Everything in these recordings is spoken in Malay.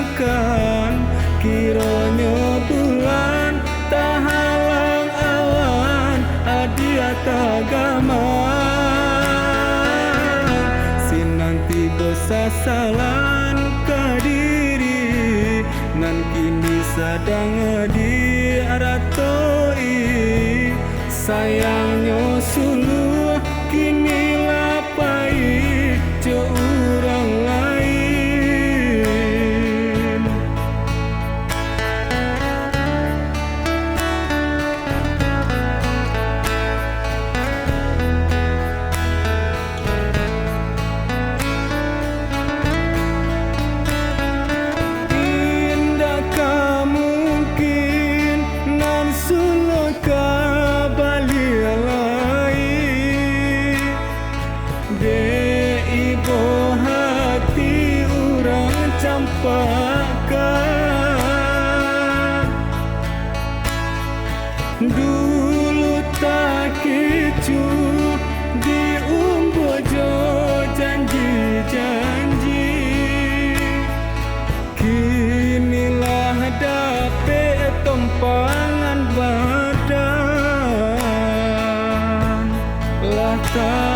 sadangkan kiranya bulan tak halang awan adia tagama sinanti besasalan kadiri nan kini sadang di aratoi sayangnya suluh kini lapai jo orang lain tindakkah mungkin nan suluh kabali ibu hati orang campakkan dulu tak kicu di umbojo janji-janji kinilah dapet tompangan badan lah tak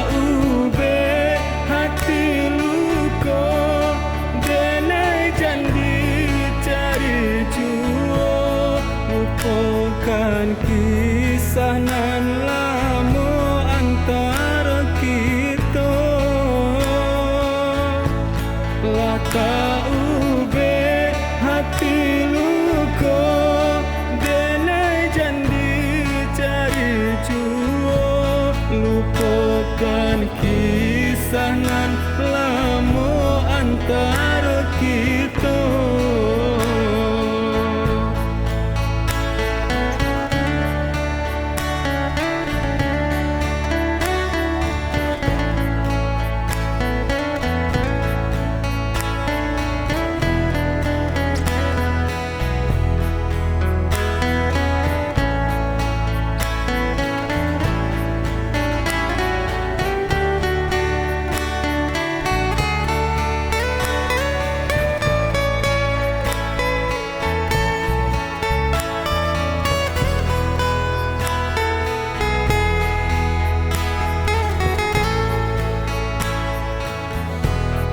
bukan kisah nan lama antara kita lah tak ube hati luka denai jandi cari jua lupakan kisah nan lama antara kita.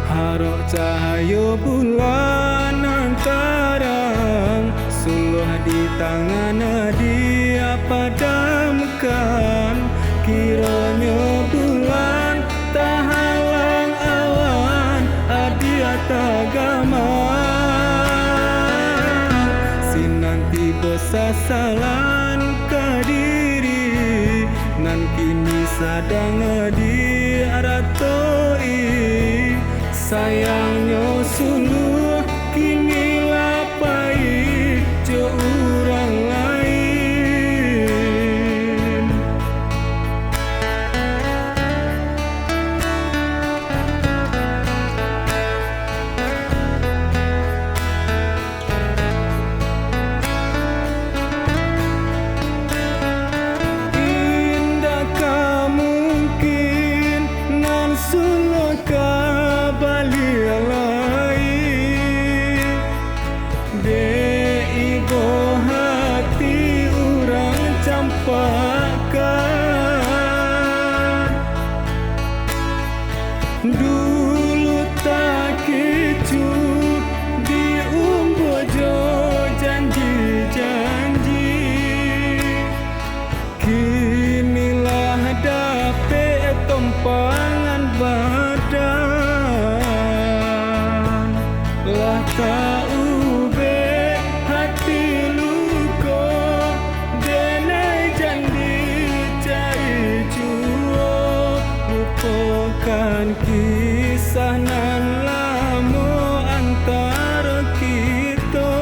Harap cahaya bulan antarang suluh di tangan dia padamkan kiranya bulan tak halang awan adia tagama sinanti besasalan kadiri nan kini sadang di aratoi sayangnya suluh kini lapai jo orang lain tindakkah mungkin nan suluh ibu hati orang campakkan dulu tak kicu di umbojo janji-janji kinilah dapet tompangan badan lah tak bukan kisah nan lama antara kita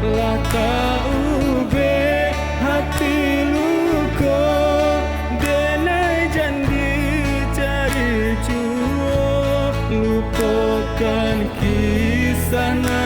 lah tak ube hati luka denai jandi cari jua lupakan kisah nan